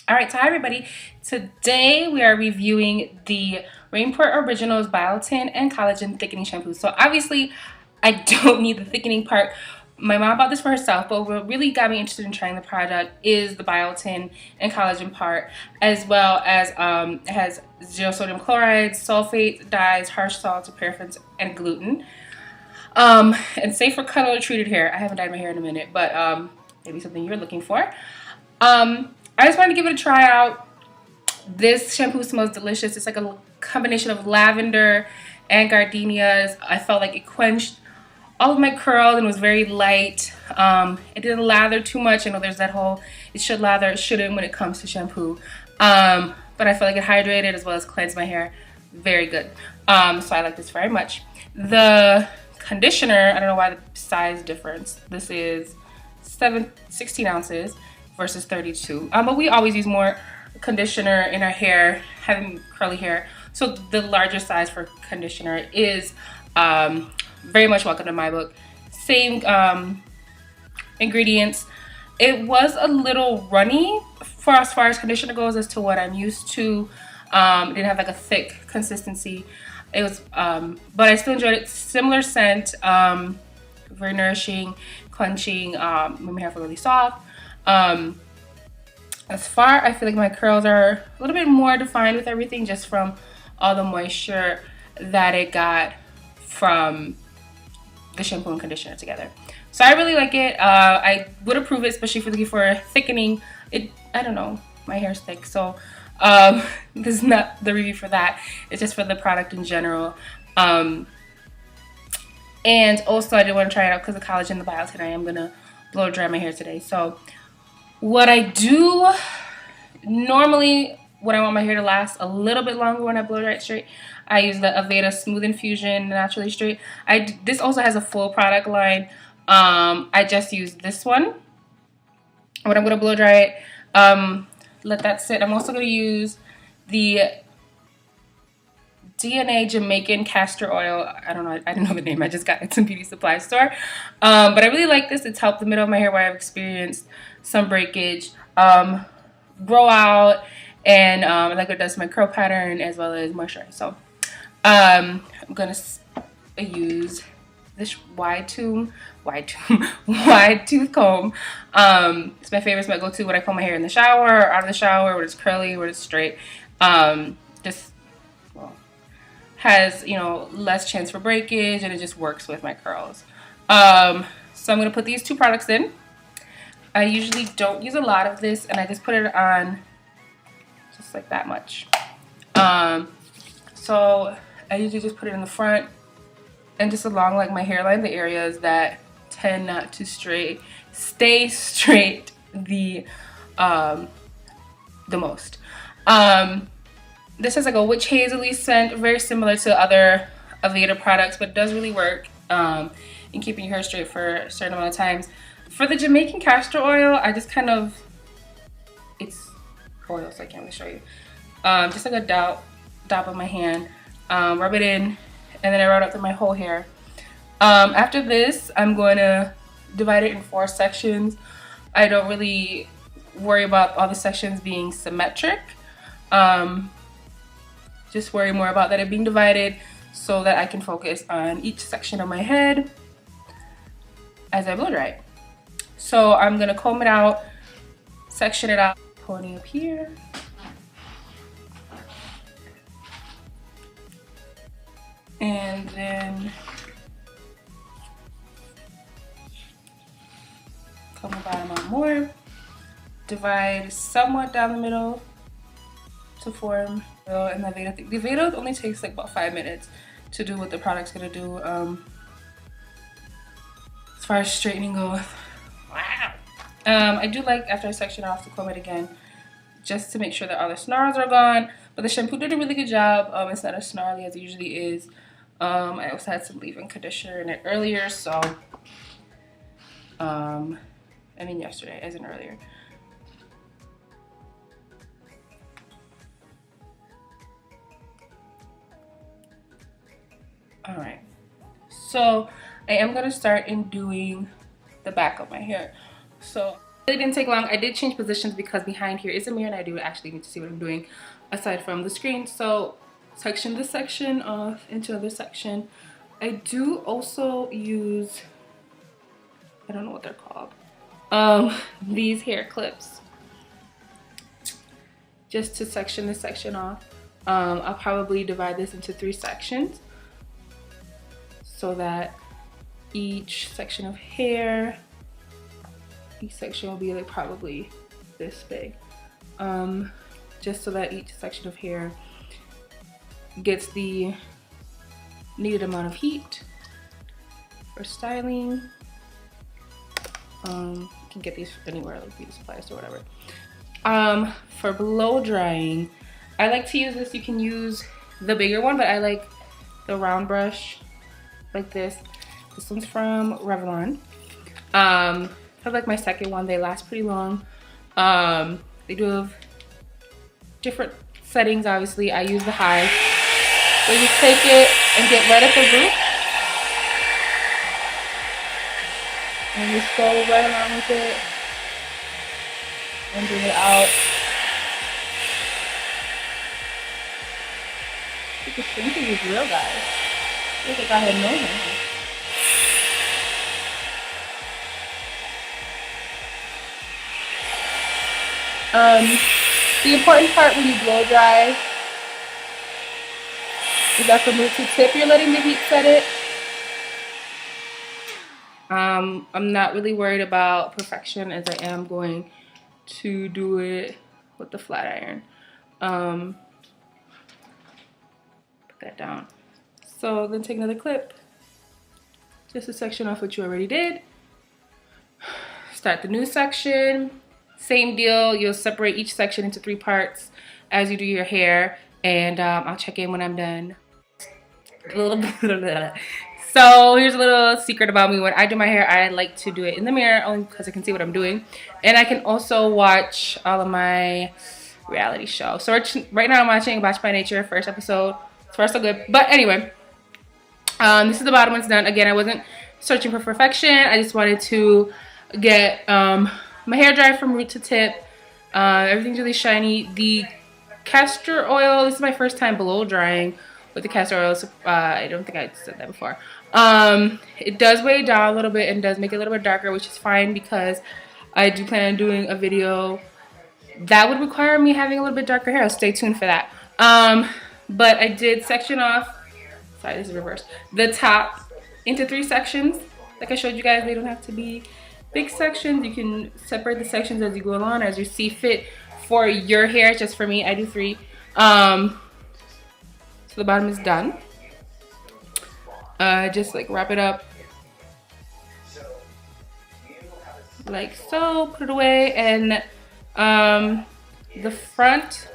Alright, so hi everybody. Today we are reviewing the Rainport Originals Biotin and Collagen Thickening Shampoo. So obviously I don't need the thickening part. My mom bought this for herself, but what really got me interested in trying the product is the biotin and collagen part, as well as it has zero sodium chloride, sulfates, dyes, harsh salts, paraffins, and gluten. And safe for cut or treated hair. I haven't dyed my hair in a minute, but maybe something you're looking for. I just wanted to give it a try out. This shampoo smells delicious. It's like a combination of lavender and gardenias. I felt like it quenched all of my curls and was very light. It didn't lather too much. I know there's that whole it should lather, it shouldn't when it comes to shampoo. But I feel like it hydrated as well as cleansed my hair. Very good. So I like this very much. The conditioner, I don't know why the size difference. This is 16 ounces versus 32. But we always use more conditioner in our hair, having curly hair. So the larger size for conditioner is very much welcome to my book. Same ingredients. It was a little runny for as far as conditioner goes as to what I'm used to. It didn't have like a thick consistency. It was, but I still enjoyed it. Similar scent, very nourishing, clenching, made my hair feel really soft. As far, I feel like my curls are a little bit more defined with everything just from all the moisture that it got from the shampoo and conditioner together. So I really like it. I would approve it, especially if you're looking for thickening. I don't know, my hair's thick, so this is not the review for that. It's just for the product in general. And also I did want to try it out because of collagen and the biotin. I am gonna blow dry my hair today. So what I do normally when I want my hair to last a little bit longer when I blow dry it straight, I use the Aveda Smooth Infusion Naturally Straight. This also has a full product line. I just use this one when I'm gonna blow dry it. Let that sit. I'm also gonna use the DNA Jamaican castor oil. I don't know, I didn't know the name. I just got it at some beauty supply store. But I really like this. It's helped the middle of my hair where I've experienced some breakage grow out, and like it does to my curl pattern as well as moisturize. So I'm gonna use this wide tooth comb. It's my favorite. It's my go-to when I comb my hair in the shower or out of the shower, when it's curly, when it's straight. Just well, has, you know, less chance for breakage, and it just works with my curls. So I'm gonna put these two products in. I usually don't use a lot of this, and I just put it on just like that much. So I usually just put it in the front and just along like my hairline, the areas that tend not to stay straight the most. This has like a witch hazily scent, very similar to other Aveda products, but it does really work in keeping your hair straight for a certain amount of times. For the Jamaican castor oil, I just kind of, it's oil, so I can't really show you. Just like a dab of my hand, rub it in, and then I rub it up through my whole hair. After this, I'm going to divide it in 4 sections. I don't really worry about all the sections being symmetric. Just worry more about that it being divided so that I can focus on each section of my head as I blow dry it. So I'm gonna comb it out, section it out, pony up here. And then comb the bottom out more. Divide somewhat down the middle to form and the Aveda thing. The Aveda only takes like about 5 minutes to do what the product's gonna do. As far as straightening goes. Wow. I do like after I section off to comb it again, just to make sure that all the snarls are gone. But the shampoo did a really good job. It's not as snarly as it usually is. I also had some leave-in conditioner in it earlier, so I mean yesterday, as in earlier. All right, so I am gonna start in doing the back of my hair. So Really didn't take long. I did change positions because behind here is a mirror and I do actually need to see what I'm doing aside from the screen. So section this section off into another section. I do also use, I don't know what they're called, these hair clips just to section this section off. I'll probably divide this into 3 sections so that each section of hair, each section will be like probably this big, just so that each section of hair gets the needed amount of heat for styling. You can get these anywhere, like beauty supplies or whatever. For blow drying, I like to use this. You can use the bigger one, but I like the round brush like this. This one's from Revlon. I like my second one. They last pretty long. They do have different settings. Obviously, I use the high. So you take it and get right at the root, and just go right along with it and bring it out. You can think these real guys. I think I had known him. The important part when you blow dry is that from root to tip, you're letting the heat set it. I'm not really worried about perfection as I am going to do it with the flat iron. Put that down. So then take another clip, just a section off what you already did. Start the new section. Same deal, you'll separate each section into 3 parts as you do your hair, and I'll check in when I'm done. So here's a little secret about me. When I do my hair, I like to do it in the mirror only because I can see what I'm doing, and I can also watch all of my reality shows. So right now I'm watching Watch by Nature, first episode. So far so good. But anyway, this is the bottom one's done. Again, I wasn't searching for perfection. I just wanted to get my hair dry from root to tip. Everything's really shiny. The castor oil, this is my first time blow drying with the castor oil. So, I don't think I said that before. It does weigh down a little bit and does make it a little bit darker, which is fine because I do plan on doing a video that would require me having a little bit darker hair. So stay tuned for that. But I did section off, sorry, this is reversed, the top into 3 sections. Like I showed you guys, they don't have to be big sections. You can separate the sections as you go along, as you see fit for your hair. Just for me, I do 3. So the bottom is done. Just like wrap it up like so, put it away, and the front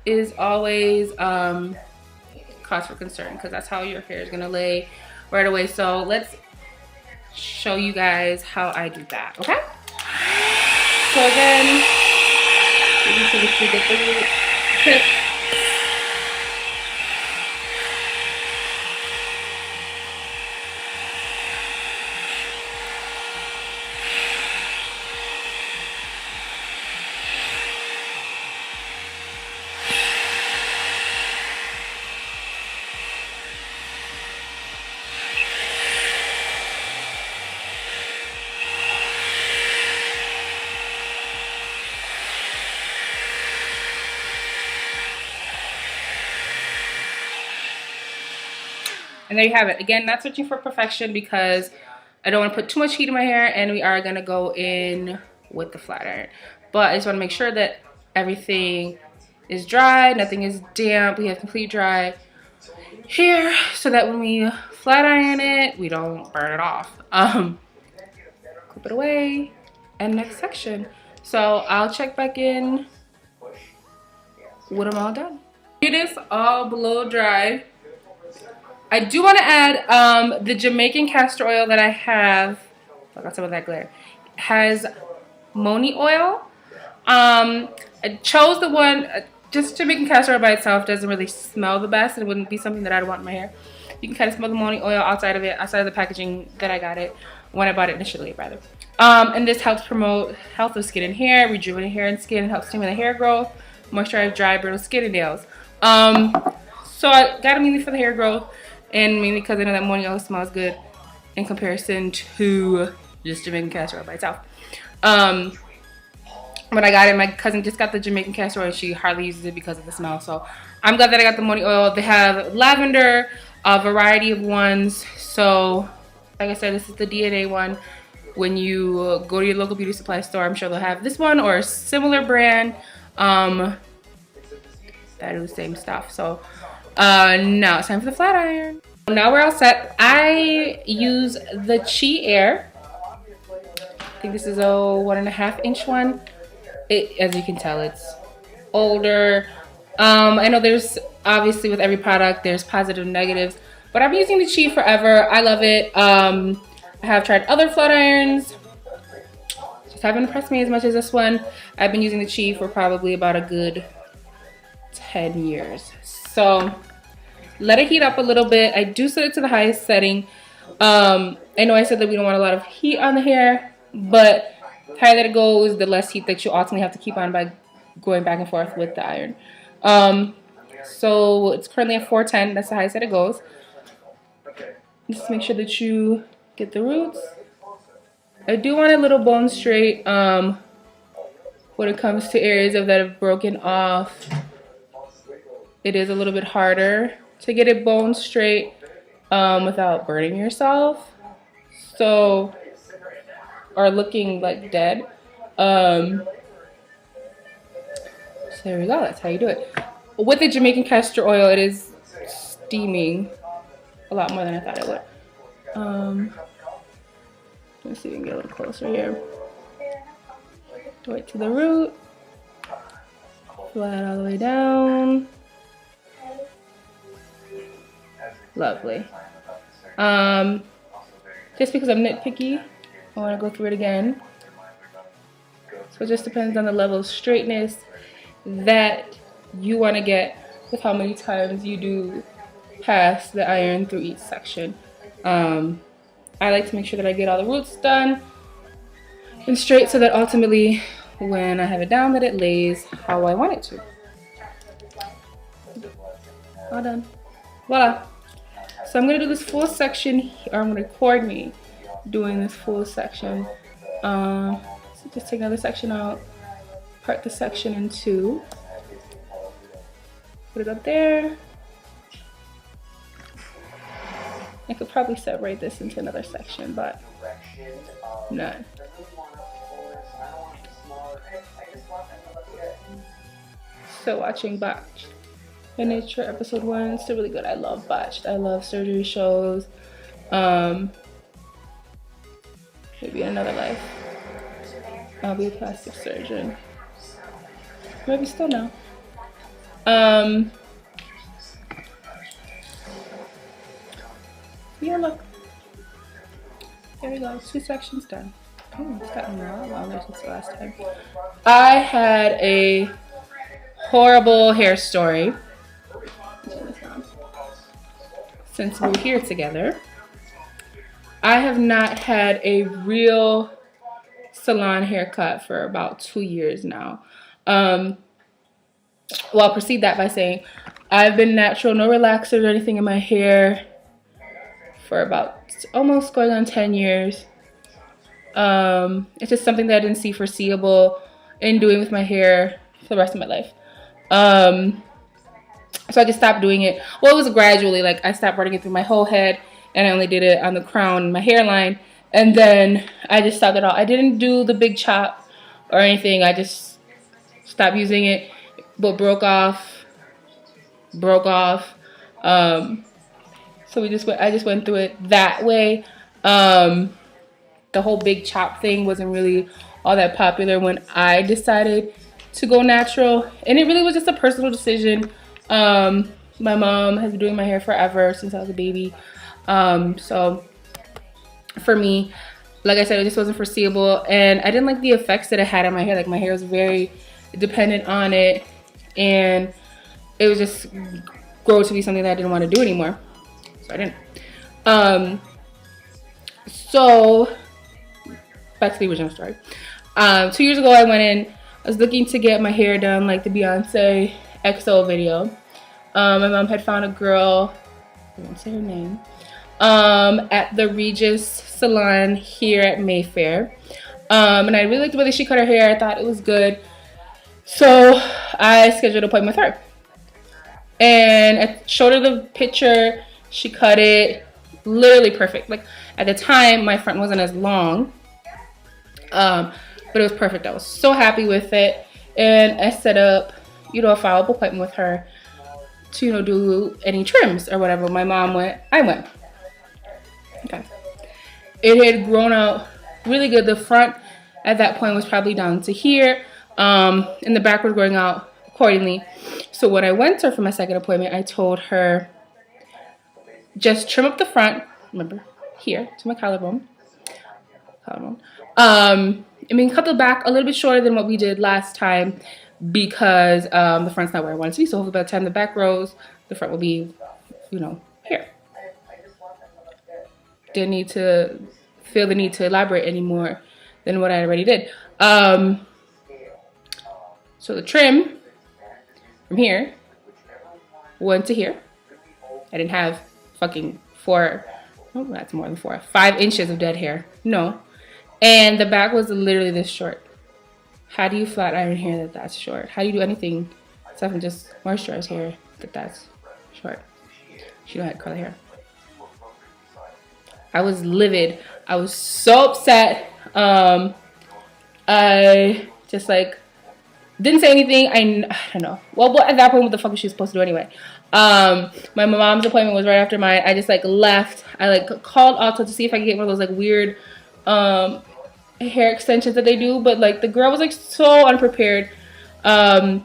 is always cause for concern because that's how your hair is gonna lay right away. So let's show you guys how I do that, okay? So again, you get the root tip. And there you have it. Again, not searching for perfection because I don't want to put too much heat in my hair, and we are going to go in with the flat iron. But I just want to make sure that everything is dry, nothing is damp. We have complete dry hair so that when we flat iron it, we don't burn it off. Clip it away, and next section. So I'll check back in when I'm all done. It is all blow dry. I do want to add the Jamaican castor oil that I have. I got some of that glare. Has Moni oil. I chose the one, just Jamaican castor oil by itself doesn't really smell the best. It wouldn't be something that I'd want in my hair. You can kind of smell the Moni oil outside of it, outside of the packaging that I got it, when I bought it initially, rather. And this helps promote health of skin and hair, rejuvenate hair and skin, and helps stimulate hair growth, moisturize dry, brittle skin and nails. So I got it mainly for the hair growth, and mainly because I know that morning oil smells good in comparison to just Jamaican castor oil by itself. When I got it, my cousin just got the Jamaican castor oil and she hardly uses it because of the smell. So I'm glad that I got the morning oil. They have lavender, a variety of ones. So like I said, this is the DNA one. When you go to your local beauty supply store, I'm sure they'll have this one or a similar brand that do the same stuff. So now it's time for the flat iron. Now we're all set. I use the Chi Air. I think this is a 1.5 inch one. As you can tell, it's older. I know there's obviously with every product there's positive and negatives, but I've been using the Chi forever. I love it. I have tried other flat irons, just haven't impressed me as much as this one. I've been using the Chi for probably about a good 10 years. So let it heat up a little bit. I do set it to the highest setting. I know I said that we don't want a lot of heat on the hair, but the higher that it goes, the less heat that you ultimately have to keep on by going back and forth with the iron. So it's currently at 410. That's the highest that it goes. Just make sure that you get the roots. I do want a little bone straight when it comes to areas of that have broken off. It is a little bit harder to get it bone straight without burning yourself. So, or looking like dead. So there we go, that's how you do it. With the Jamaican castor oil, it is steaming a lot more than I thought it would. Let's see if we can get a little closer here. Right to the root. Flat all the way down. Lovely. Just because I'm nitpicky, I want to go through it again. So it just depends on the level of straightness that you want to get with how many times you do pass the iron through each section. I like to make sure that I get all the roots done and straight so that ultimately when I have it down that it lays how I want it to. All done. Voila. So I'm going to do this full section, or I'm going to record me doing this full section. So just take another section out, part the section in two, put it up there. I could probably separate this into another section, but none. So watching Botched by Nature episode 1, it's still really good. I love Botched. I love surgery shows. Maybe in another life I'll be a plastic surgeon. Maybe still now. Yeah, look. There we go. 2 sections done. Oh, it's gotten a lot longer since the last time. I had a horrible hair story since we were here together. I have not had a real salon haircut for about 2 years now. Well, I'll proceed that by saying I've been natural, no relaxers or anything in my hair for about almost going on 10 years. It's just something that I didn't see foreseeable in doing with my hair for the rest of my life. So I just stopped doing it. Well, it was gradually, like I stopped running it through my whole head and I only did it on the crown and my hairline, and then I just stopped it all. I didn't do the big chop or anything. I just stopped using it, but broke off. So I just went through it that way. The whole big chop thing wasn't really all that popular when I decided to go natural, and it really was just a personal decision. My mom has been doing my hair forever since I was a baby. So for me, like I said, it just wasn't foreseeable, and I didn't like the effects that it had on my hair. Like my hair was very dependent on it, and it was just grow to be something that I didn't want to do anymore. So I didn't. So back to the original story. 2 years ago, I went in. I was looking to get my hair done, like the Beyonce XO video. My mom had found a girl, I won't say her name, at the Regis salon here at Mayfair. And I really liked the way that she cut her hair. I thought it was good. So I scheduled an appointment with her. And I showed her the picture. She cut it literally perfect. Like at the time, my front wasn't as long. But it was perfect. I was so happy with it. And I set up, a follow-up appointment with her to, do any trims or whatever. My mom went, I went. Okay. It had grown out really good. The front at that point was probably down to here. And the back was growing out accordingly. So when I went to her for my second appointment, I told her, just trim up the front, remember, here to my collarbone. I mean, cut the back a little bit shorter than what we did last time because the front's not where I want it to be. So hopefully by the time the back grows, the front will be, here. Didn't need to feel the need to elaborate any more than what I already did. So the trim from here went to here. I didn't have fucking 5 inches of dead hair. No. And the back was literally this short. How do you flat iron hair that's short? How do you do anything except for just moisturize hair that's short? She don't have curly hair. I was livid. I was so upset. I just didn't say anything. I don't know. Well, at that point, what the fuck was she supposed to do anyway? My mom's appointment was right after mine. I just left. I called Alta to see if I could get one of those weird hair extensions that they do, but the girl was so unprepared about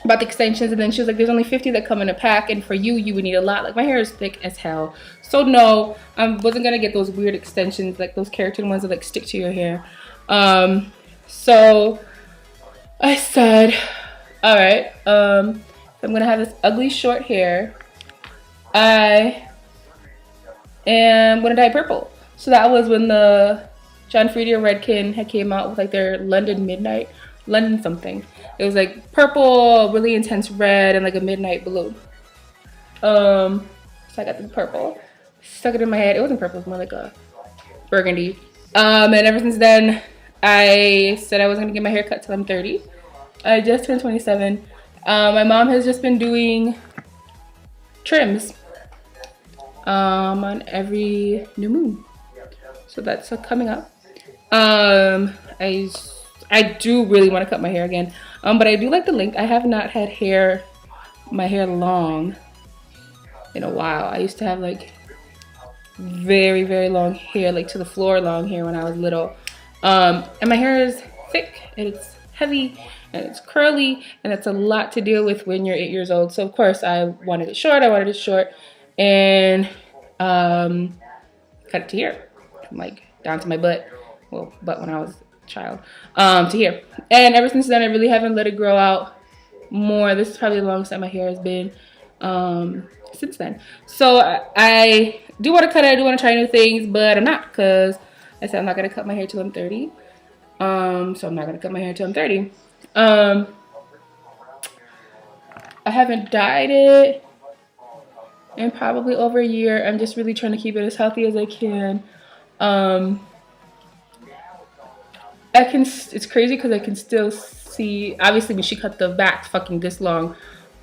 the extensions, and then she was there's only 50 that come in a pack, and for you would need a lot. My hair is thick as hell, so no, I wasn't gonna get those weird extensions, those keratin ones that stick to your hair. So I said, all right, I'm gonna have this ugly short hair. I am gonna dye purple. So that was when the John Frieda Redken had came out with their London something. It was purple, really intense red, and a midnight blue. So I got the purple, stuck it in my head. It wasn't purple, it was more a burgundy. And ever since then, I said I wasn't gonna get my hair cut till I'm 30. I just turned 27. My mom has just been doing trims on every new moon. So that's coming up. I do really want to cut my hair again. But I do like the length. I have not had my hair long in a while. I used to have very, very long hair, to the floor long hair when I was little. And my hair is thick and it's heavy and it's curly, and it's a lot to deal with when you're 8 years old. So of course I wanted it short. And cut it to here, down to my butt. Well, butt when I was a child, to here. And ever since then, I really haven't let it grow out more. This is probably the longest that my hair has been since then. So I do want to cut it. I do want to try new things, but I'm not, because I said I'm not gonna cut my hair till I'm 30. So I'm not gonna cut my hair till I'm 30. I haven't dyed it in probably over a year. I'm just really trying to keep it as healthy as I can. It's crazy because I can still see, obviously when she cut the back fucking this long,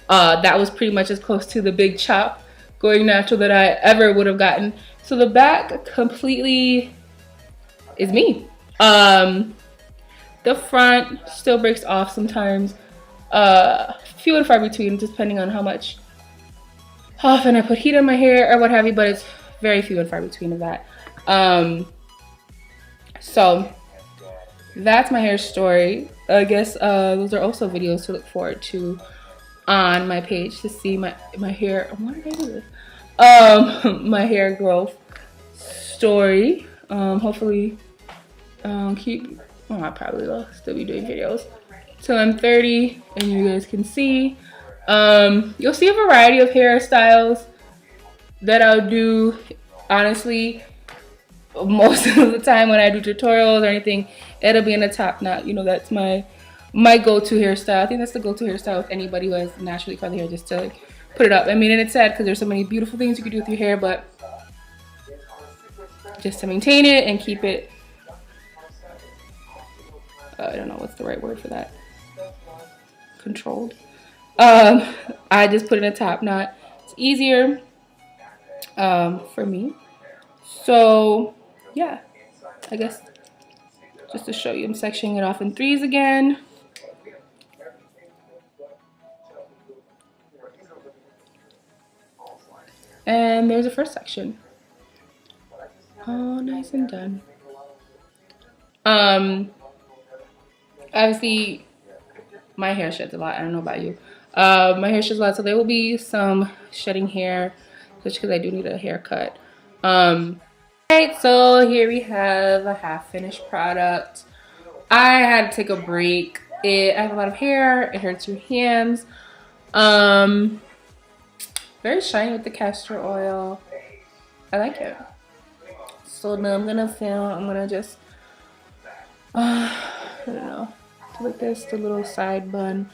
that was pretty much as close to the big chop going natural that I ever would have gotten. So the back completely is me. The front still breaks off sometimes. Few and far between, depending on how much often I put heat on my hair or what have you, but it's very few and far between of that. So that's my hair story. I guess those are also videos to look forward to on my page to see my hair. What did I do this? My hair growth story. Hopefully, I probably will still be doing videos till I'm 30, and you guys can see. You'll see a variety of hairstyles that I'll do. Honestly, most of the time when I do tutorials or anything, it'll be in a top knot. You know, that's my go-to hairstyle. I think that's the go-to hairstyle with anybody who has naturally curly hair, just to like put it up. I mean, and it's sad because there's so many beautiful things you can do with your hair, but just to maintain it and keep it, I don't know what's the right word for that, controlled. I just put in a top knot. It's easier for me. So yeah, I guess just to show you, I'm sectioning it off in threes again. And there's the first section. All nice and done. Obviously my hair sheds a lot. I don't know about you. My hair sheds a lot, so there will be some shedding hair, just because I do need a haircut. Alright, so here we have a half finished product. I had to take a break. I have a lot of hair. It hurts your hands. Very shiny with the castor oil. I like it. So now I'm gonna film. I'm gonna just I don't know, do like this, the little side bun.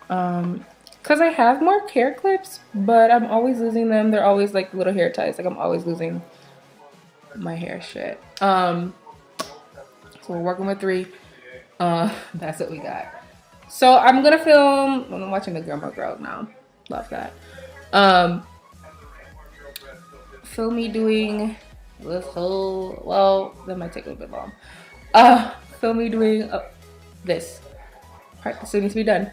Because I have more hair clips, but I'm always losing them. They're always like little hair ties. Like I'm always losing my hair shit. So we're working with 3. That's what we got. So I'm gonna film. I'm watching the Grandma Girl now. Love that. Film me doing this whole. Well, that might take a little bit long. Film me doing this part that still needs to be done.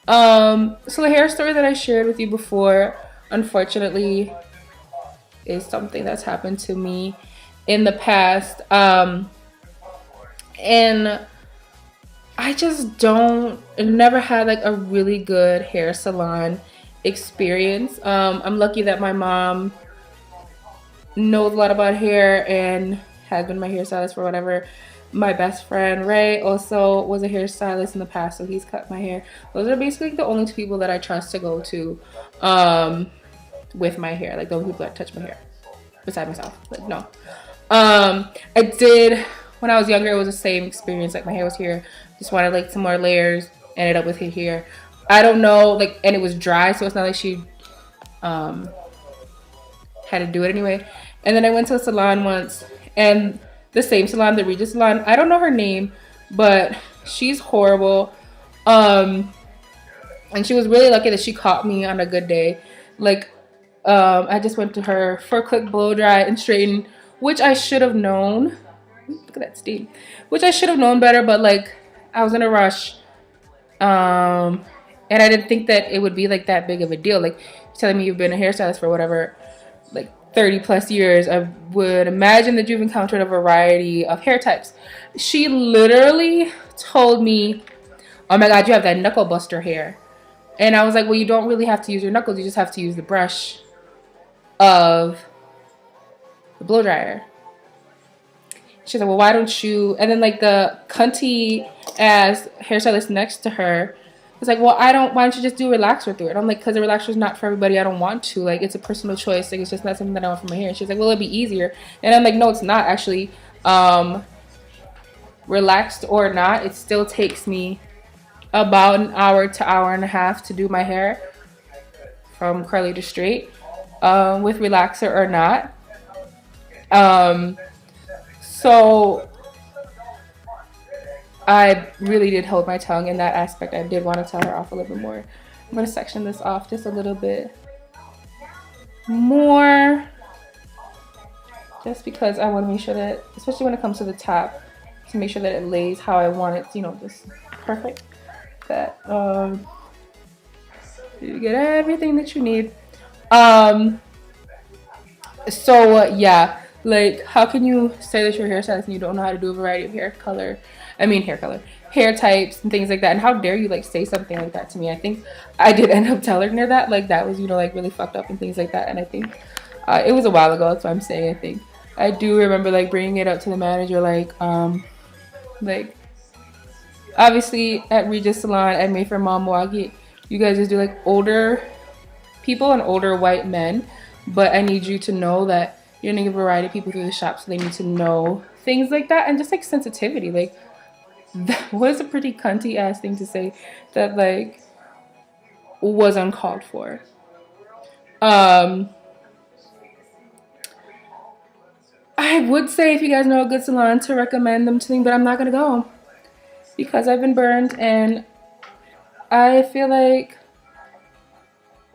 So the hair story that I shared with you before, unfortunately, is something that's happened to me in the past. And I just never had like a really good hair salon experience. I'm lucky that my mom knows a lot about hair and has been my hairstylist for whatever. My best friend Ray also was a hairstylist in the past, so he's cut my hair. Those are basically the only 2 people that I trust to go to with my hair, like the only people that touch my hair besides myself. Like no. I did when I was younger, it was the same experience. Like my hair was here, just wanted like some more layers, ended up with it here. I don't know, like, and it was dry, so it's not like she had to do it anyway. And then I went to a salon once, and the same salon, the Regis salon, I don't know her name, but she's horrible. And she was really lucky that she caught me on a good day. Like, I just went to her for a quick blow dry and straighten, which I should have known. Look at that steam. Which I should have known better, but like, I was in a rush. And I didn't think that it would be like that big of a deal. Like, telling me you've been a hairstylist for whatever, like 30 plus years, I would imagine that you've encountered a variety of hair types. She literally told me, oh my God, you have that knuckle buster hair. And I was like, well, you don't really have to use your knuckles. You just have to use the brush of the blow dryer. She's like, well, why don't you? And then like the cunty ass hairstylist next to her was like, well, why don't you just do a relaxer through it? I'm like, because the relaxer is not for everybody. I don't want to. Like, it's a personal choice. Like, it's just not something that I want for my hair. And she's like, well, it'd be easier. And I'm like, no, it's not actually. Relaxed or not, it still takes me about an hour to hour and a half to do my hair from curly to straight, with relaxer or not. So I really did hold my tongue in that aspect. I did want to tell her off a little bit more. I'm going to section this off just a little bit more, just because I want to make sure that, especially when it comes to the top, to make sure that it lays how I want it, you know, just perfect. That you get everything that you need. Yeah, like, how can you say that you're a hairstylist and you don't know how to do a variety of hair types and things like that? And how dare you like say something like that to me? I think I did end up telling her that, like, that was, you know, like really fucked up and things like that. And I think it was a while ago. That's what I'm saying. I think I do remember like bringing it up to the manager, like obviously at Regis Salon at Mayfair Mall, Milwaukee, you guys just do like older people and older white men, but I need you to know that you're gonna get a variety of people through the shop, so they need to know things like that, and just like sensitivity. Like, that was a pretty cunty ass thing to say that like was uncalled for. I would say if you guys know a good salon to recommend them to me, but I'm not gonna go because I've been burned, and I feel like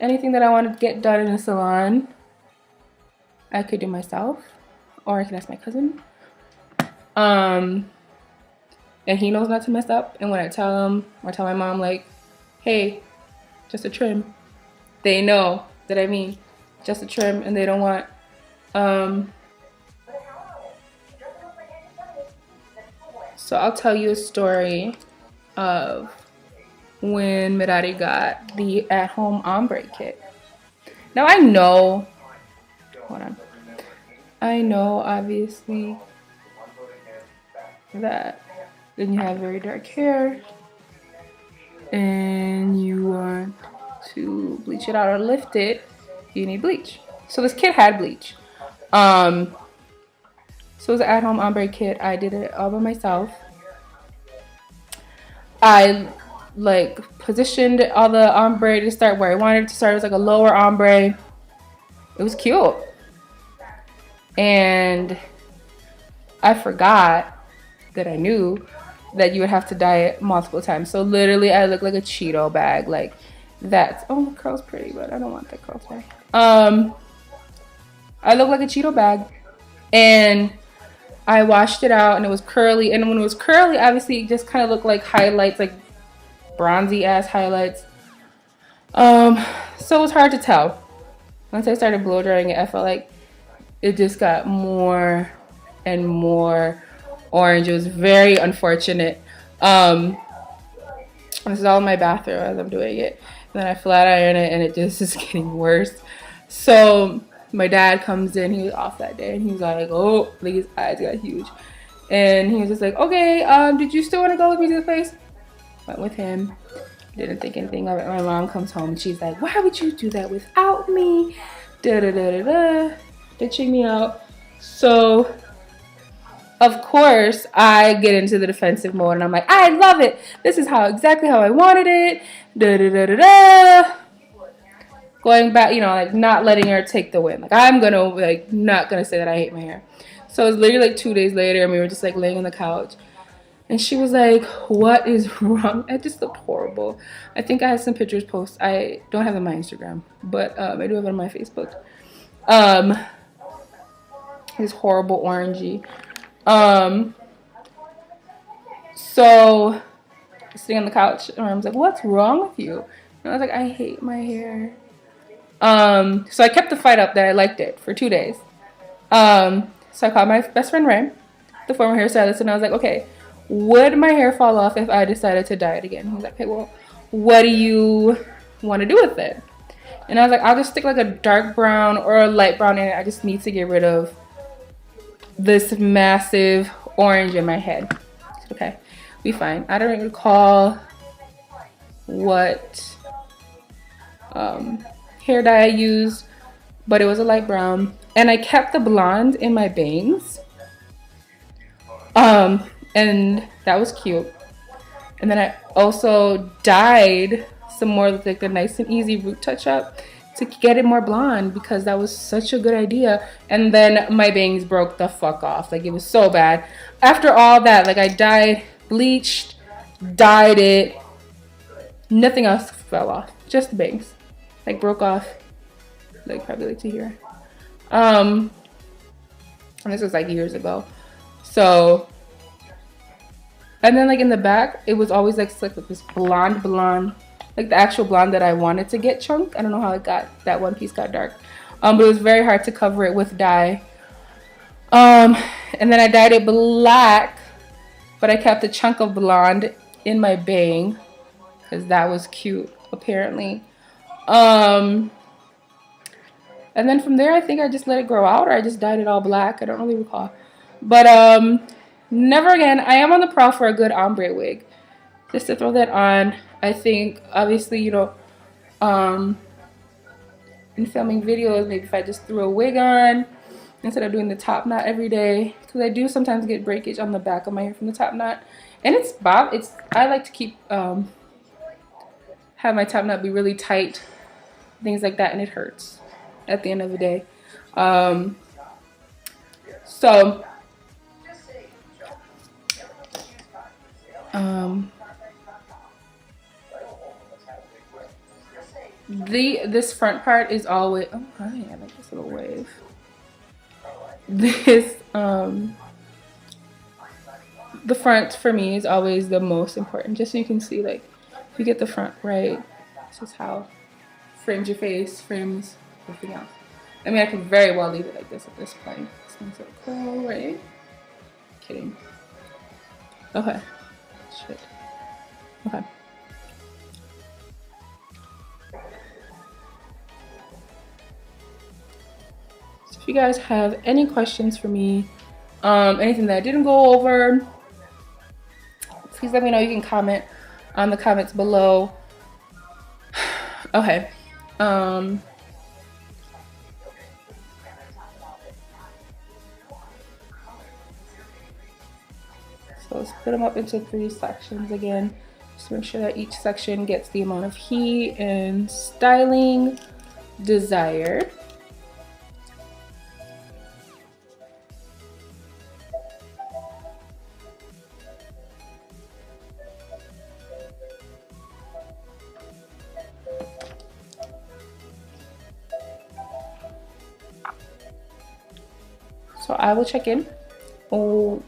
anything that I want to get done in a salon, I could do myself, or I can ask my cousin. And he knows not to mess up. And when I tell him or tell my mom like, hey, just a trim, they know that I mean just a trim, and they don't want so I'll tell you a story of when Mirari got the at-home ombre kit. Now I know, hold on, I know obviously that then you have very dark hair and you want to bleach it out or lift it, you need bleach. So this kit had bleach. So it was an at-home ombre kit. I did it all by myself. I like positioned all the ombre to start where I wanted it to start. It was like a lower ombre. It was cute. And I forgot that I knew that you would have to dye it multiple times. So literally I look like a Cheeto bag. Like that's, oh, the curl's pretty, but I don't want that curl today. I look like a Cheeto bag. And I washed it out and it was curly. And when it was curly, obviously it just kind of looked like highlights, like bronzy ass highlights. So it was hard to tell. Once I started blow drying it, I felt like it just got more and more orange. It was very unfortunate. This is all in my bathroom as I'm doing it. And then I flat iron it and it just is getting worse. So my dad comes in, he was off that day, and he was like, oh, like his eyes got huge. And he was just like, okay, did you still want to go with me to the place? Went with him. Didn't think anything of it. My mom comes home and she's like, why would you do that without me? Da da da da da. Ditching me out. So, of course, I get into the defensive mode and I'm like, I love it. This is exactly how I wanted it. Da da da da da. Going back, you know, like not letting her take the win. Like I'm gonna like not gonna say that I hate my hair. So it was literally like 2 days later and we were just like laying on the couch. And she was like, what is wrong? I just looked horrible. I think I have some pictures posted. I don't have them on my Instagram, but I do have it on my Facebook. It's horrible orangey. So sitting on the couch and I was like, what's wrong with you? And I was like, I hate my hair. So I kept the fight up that I liked it for 2 days. So I called my best friend Ray, the former hairstylist, and I was like, okay, would my hair fall off if I decided to dye it again? He was like, hey, well, what do you want to do with it? And I was like, I'll just stick like a dark brown or a light brown in it. I just need to get rid of this massive orange in my head. I said, okay, be fine. I don't recall what hair dye I used, but it was a light brown. And I kept the blonde in my bangs. And that was cute. And then I also dyed some more like the nice and easy root touch up to get it more blonde because that was such a good idea. And then my bangs broke the fuck off. Like it was so bad. After all that, like I dyed, bleached, dyed it. Nothing else fell off. Just the bangs. Like broke off. Like probably like to here. And this was like years ago. So, and then like in the back, it was always like slick with this blonde, like the actual blonde that I wanted to get chunk. I don't know how it got, that one piece got dark. But it was very hard to cover it with dye. And then I dyed it black, but I kept a chunk of blonde in my bang because that was cute, apparently. And then from there, I think I just let it grow out, or I just dyed it all black. I don't really recall. But never again. I am on the prowl for a good ombre wig. Just to throw that on. I think, obviously, you know, in filming videos, maybe if I just threw a wig on, instead of doing the top knot every day, because I do sometimes get breakage on the back of my hair from the top knot. And I like to keep have my top knot be really tight, things like that, and it hurts at the end of the day. So this front part is always, oh hi, I like this little wave. This the front for me is always the most important, just so you can see, like, if you get the front right, this is how frames your face, frames everything else. I mean, I could very well leave it like this at this point. It's not so cool, right? Kidding. Okay. Shit. Okay. So if you guys have any questions for me, anything that I didn't go over, please let me know. You can comment on the comments below. Okay. So let's split them up into 3 sections again. Just make sure that each section gets the amount of heat and styling desired. So I will check in. Oh,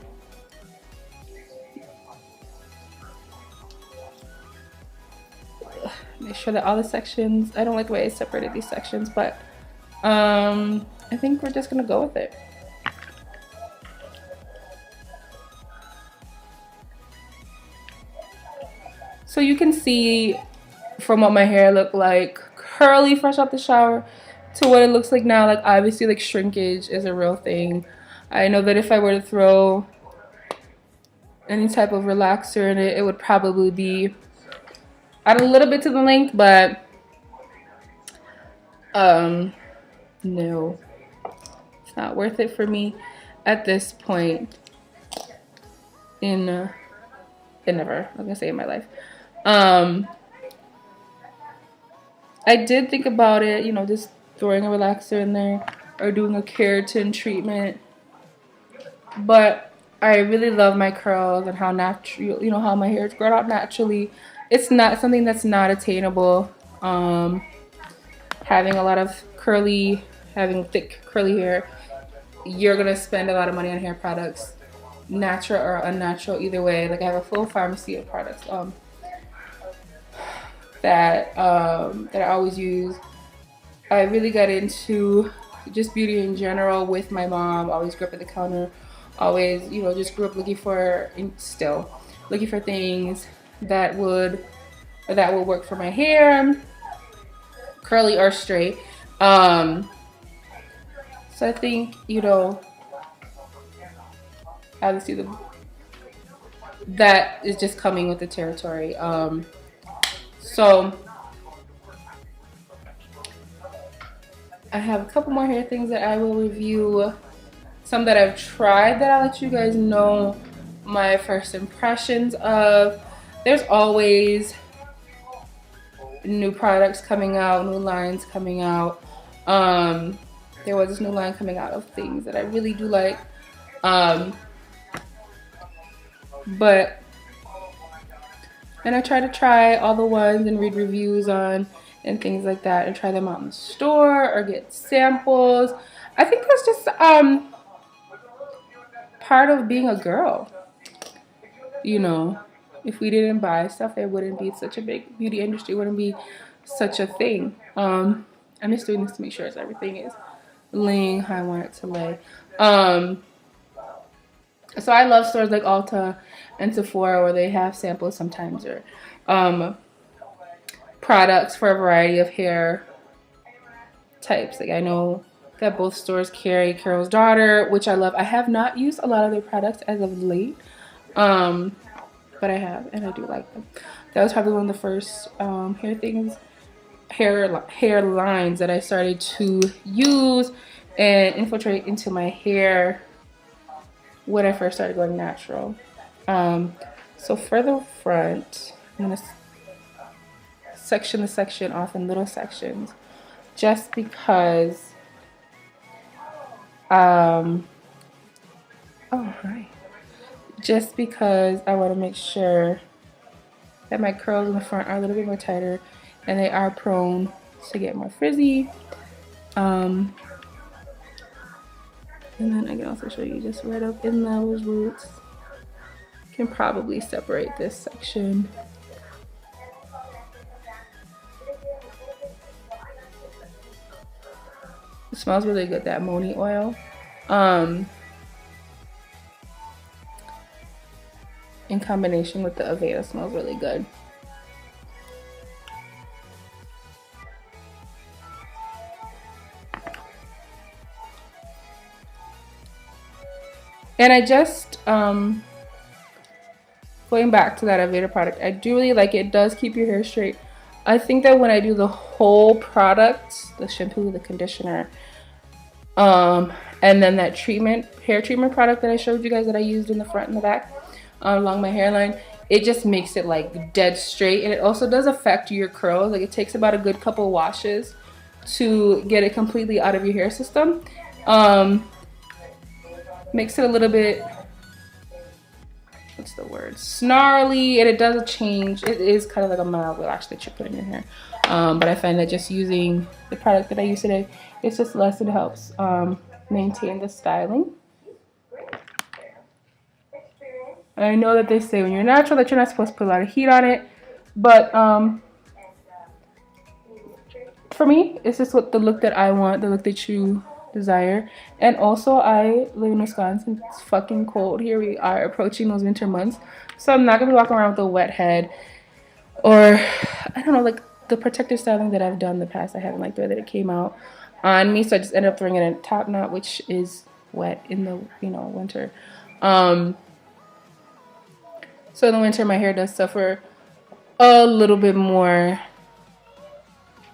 make sure that all the sections, I don't like the way I separated these sections, but I think we're just gonna go with it. So you can see from what my hair looked like curly fresh out the shower to what it looks like now. Like, obviously, like, shrinkage is a real thing. I know that if I were to throw any type of relaxer in it, it would probably be add a little bit to the length, but no, it's not worth it for me at this point in never, I'm gonna say, in my life. I did think about it, you know, just throwing a relaxer in there or doing a keratin treatment, but I really love my curls and how natural, you know, how my hair is grown out naturally. It's not something that's not attainable. Having a lot of having thick curly hair, you're gonna spend a lot of money on hair products, natural or unnatural, either way. Like, I have a full pharmacy of products that I always use. I really got into just beauty in general with my mom. Always grew up at the counter. Always, you know, just grew up still looking for things that would work for my hair, curly or straight. So I think, you know, obviously that is just coming with the territory. So I have a couple more hair things that I will review. Some that I've tried that I'll let you guys know my first impressions of. There's always new products coming out, new lines coming out. There was this new line coming out of things that I really do like. And I try all the ones and read reviews on and things like that and try them out in the store or get samples. I think that's just part of being a girl. You know, if we didn't buy stuff, it wouldn't be such a big beauty industry, wouldn't be such a thing. I'm just doing this to make sure that everything is laying how I want it to lay. So I love stores like Ulta and Sephora where they have samples sometimes, or products for a variety of hair types. Like, I know that both stores carry Carol's Daughter, which I love. I have not used a lot of their products as of late, but I have, and I do like them. That was probably one of the first hair lines that I started to use and infiltrate into my hair when I first started going natural. So for the front, I'm gonna section the section off in little sections, just because. Oh, right. Just because I want to make sure that my curls in the front are a little bit more tighter, and they are prone to get more frizzy. And then I can also show you just right up in those roots. Can probably separate this section. It smells really good, that Moni oil. In combination with the Aveda, smells really good. And I just, going back to that Aveda product, I do really like it. It does keep your hair straight. I think that when I do the whole product, the shampoo, the conditioner, and then that hair treatment product that I showed you guys that I used in the front and the back, along my hairline, it just makes it like dead straight. And it also does affect your curls. Like, it takes about a good couple washes to get it completely out of your hair system. Makes it a little bit, what's the word, snarly, and it does change. It is kind of like a mild relax that you put in your hair. But I find that just using the product that I use today, it's just less. It helps maintain the styling. And I know that they say when you're natural that you're not supposed to put a lot of heat on it, but for me, it's just what the look that I want, the look that you desire. And also, I live in Wisconsin. It's fucking cold here. We are approaching those winter months, so I'm not gonna be walking around with a wet head, or I don't know, like the protective styling that I've done in the past. I haven't liked the way that it came out on me, so I just ended up throwing it in a top knot, which is wet in the winter. So in the winter, my hair does suffer a little bit more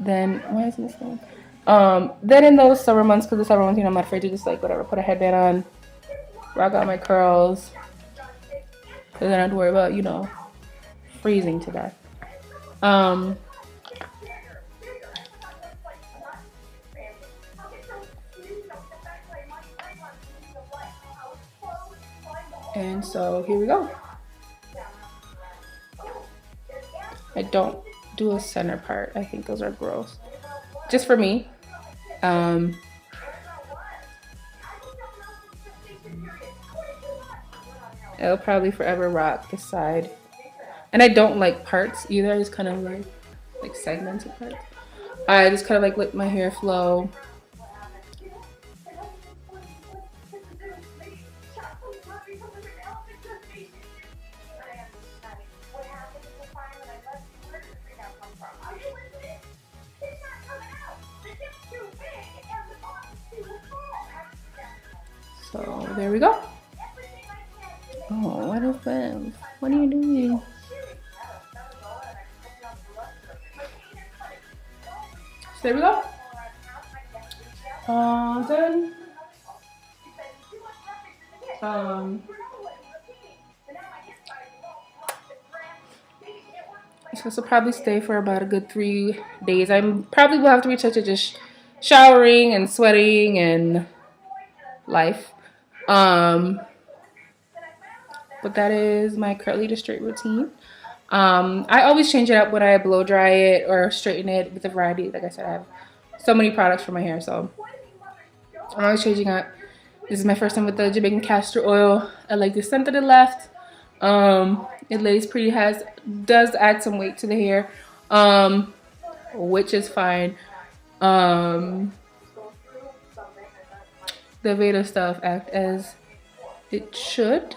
than, why is this thing? Then in those summer months, because the summer months, I'm not afraid to just like whatever, put a headband on, rock out my curls, because I don't have to worry about, freezing to death. And so here we go. I don't do a center part. I think those are gross. Just for me. I'll probably forever rock the side. And I don't like parts either. I just kind of like segmented parts. I just kind of like let my hair flow. So there we go. Oh, what is this? What are you doing? So there we go. Done. So this will probably stay for about a good 3 days. I probably will have to retouch it, just showering and sweating and life. But that is my curly to straight routine. I always change it up when I blow dry it or straighten it with a variety. Like I said, I have so many products for my hair, so I'm always changing up. This is my first time with the Jamaican castor oil. I like the scent that it left. It lays pretty, does add some weight to the hair, which is fine. The Aveda stuff act as it should.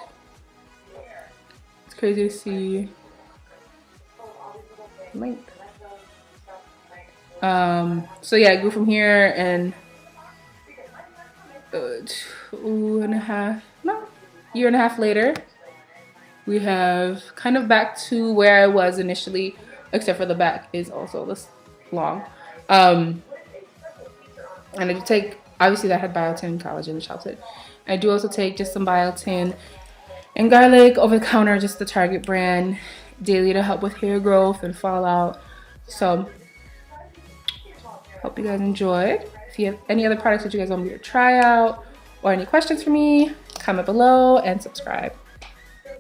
It's crazy to see length. So yeah, I grew from here, and year and a half later, we have kind of back to where I was initially, except for the back is also this long. And I take Obviously that had biotin, collagen, and chocolate. I do also take just some biotin and garlic over the counter, just the Target brand, daily to help with hair growth and fallout. So hope you guys enjoyed. If you have any other products that you guys want me to try out or any questions for me, comment below and subscribe.